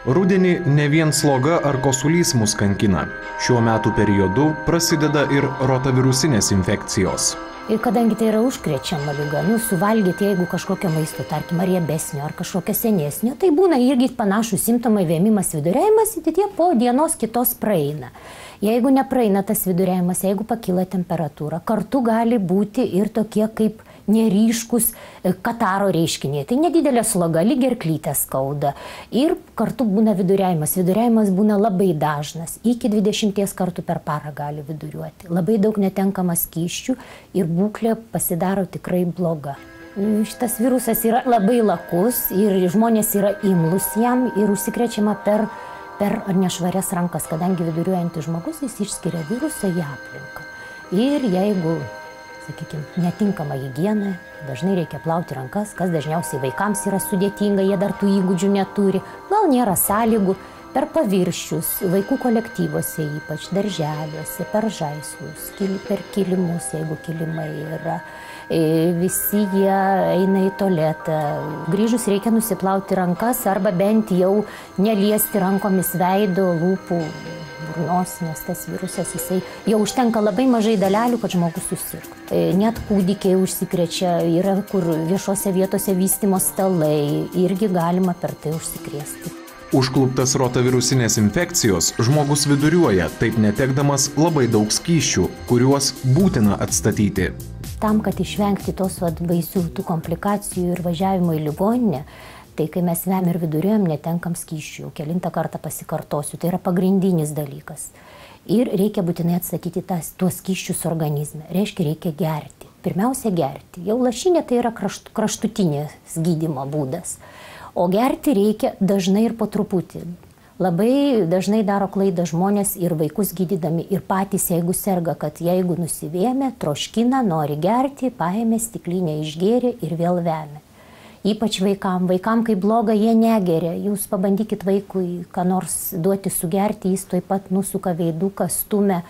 Rudenį ne vien sloga ar kosulys mus kankina. Šiuo metų periodu prasideda ir rotavirusinės infekcijos. Ir kadangi tai yra užkrečiama liga, suvalgyti, jeigu kažkokio maisto, tarkim, ar riebesnio, ar kažkokio senesnio, tai būna irgi panašus simptomai, vėmimas, viduriavimas, ir tie po dienos kitos praeina. Jeigu nepraeina tas viduriavimas, jeigu pakyla temperatūra, kartu gali būti ir tokie kaip neryškus kataro reiškiniai. Tai nedidelė sloga, lyg gerklytę skauda. Ir kartu būna viduriavimas. Viduriavimas būna labai dažnas. Iki 20 kartų per parą gali viduriuoti. Labai daug netenkama skysčių ir būklė pasidaro tikrai bloga. Šitas virusas yra labai lakus ir žmonės yra imlus jam ir užsikrečiama per nešvarias rankas, kadangi viduriuojantis žmogus jis išskiria virusą į aplinką. Ir jeigu, sakykime, netinkama higiena, dažnai reikia plauti rankas, kas dažniausiai vaikams yra sudėtinga, jie dar tų įgūdžių neturi, gal nėra sąlygų, per paviršius, vaikų kolektyvuose ypač, darželiuose, per žaislus, per kilimus, jeigu kilimai yra. Visi jie eina į tualetą. Grįžus reikia nusiplauti rankas arba bent jau neliesti rankomis veido, lūpų, burnos, nes tas virusas, jisai jau užtenka labai mažai dalelių, kad žmogus susirgtų. Net kūdikiai užsikrečia, yra kur viešose vietose vystymo stalai, irgi galima per tai užsikrėsti. Užkluptas rotavirusinės infekcijos žmogus viduriuoja, taip netekdamas labai daug skysčių, kuriuos būtina atstatyti. Tam, kad išvengti tos baisių tų komplikacijų ir važiavimo į ligoninę, tai kai mes vem ir viduriuojam, netenkam skysčių. Kelintą kartą pasikartosiu, tai yra pagrindinis dalykas. Ir reikia būtinai atstatyti tuos skysčius organizme. Reiškia, reikia gerti. Pirmiausia, gerti. Jau lašinė tai yra kraštutinės gydymo būdas. O gerti reikia dažnai ir po truputį. Labai dažnai daro klaidą žmonės ir vaikus gydydami, ir patys, jeigu serga, kad jeigu nusivėmė, troškina, nori gerti, paėmė stiklinę, išgėrė ir vėl vemia. Ypač vaikam, kai bloga, jie negeria. Jūs pabandykit vaikui, ką nors duoti sugerti, jis tuoj pat nusuka veiduką, stumia.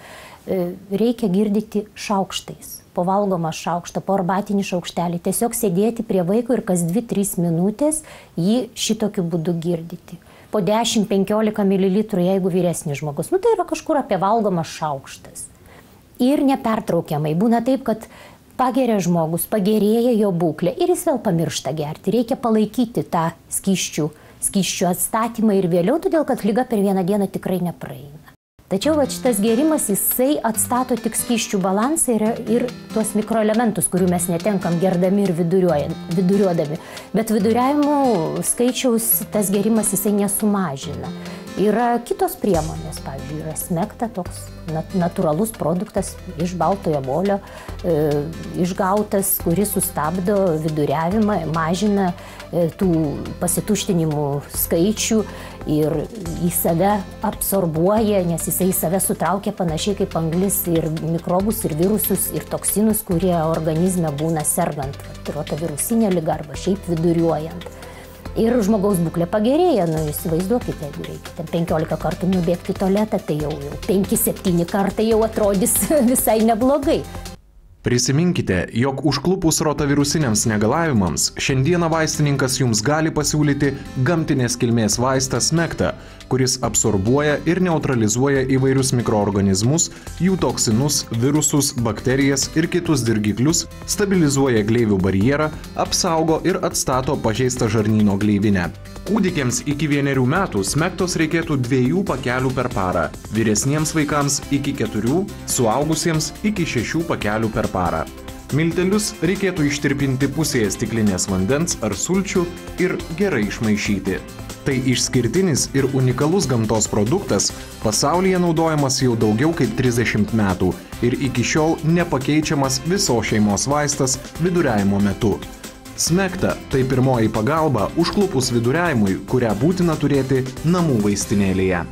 Reikia girdyti šaukštais. Po valgomą šaukštą, po arbatinį šaukštelį. Tiesiog sėdėti prie vaiko ir kas 2-3 minutės jį šitokiu būdu girdyti. Po 10-15 ml, jeigu vyresnis žmogus. Tai yra kažkur apie valgomas šaukštas. Ir nepertraukiamai. Būna taip, kad pageria žmogus, pagerėja jo būklė ir jis vėl pamiršta gerti. Reikia palaikyti tą skysčių atstatymą ir vėliau, todėl kad liga per vieną dieną tikrai nepraeina. Tačiau šitas gėrimas, jisai atstato tik skysčių balansą ir tuos mikroelementus, kurių mes netenkam gerdami ir viduriuodami. Bet viduriavimų skaičiaus tas gėrimas jisai nesumažina. Yra kitos priemonės, pavyzdžiui, yra smegta, toks natūralus produktas iš baltojo molio, išgautas, kuris sustabdo viduriavimą, mažina tų pasituštinimų skaičių ir į save absorbuoja, nes jisai į save sutraukia panašiai kaip anglis ir mikrobus, ir virusus, ir toksinus, kurie organizme būna sergant rotavirusinė liga arba šiaip viduriuojant. Ir žmogaus būklė pagerėja, įsivaizduokite, jeigu reikia 15 kartų nubėgti į tualetą, tai jau 5-7 kartai jau atrodys visai neblogai. Prisiminkite, jog užklupus rotavirusiniams negalavimams, šiandieną vaistininkas jums gali pasiūlyti gamtinės kilmės vaistą smegta, kuris absorbuoja ir neutralizuoja įvairius mikroorganizmus, jų toksinus, virusus, bakterijas ir kitus dirgiklius, stabilizuoja gleivių barjerą, apsaugo ir atstato pažeistą žarnyno gleivinę. Kūdikiams iki 1 metų smegtos reikėtų 2 pakelių per parą, vyresniems vaikams iki 4, suaugusiems iki 6 pakelių per parą. Miltelius reikėtų ištirpinti pusėje stiklinės vandens ar sulčių ir gerai išmaišyti. Tai išskirtinis ir unikalus gamtos produktas, pasaulyje naudojamas jau daugiau kaip 30 metų ir iki šiol nepakeičiamas visos šeimos vaistas viduriavimo metu. Smegta – tai pirmoji pagalba užklupus viduriavimui, kurią būtina turėti namų vaistinėlėje.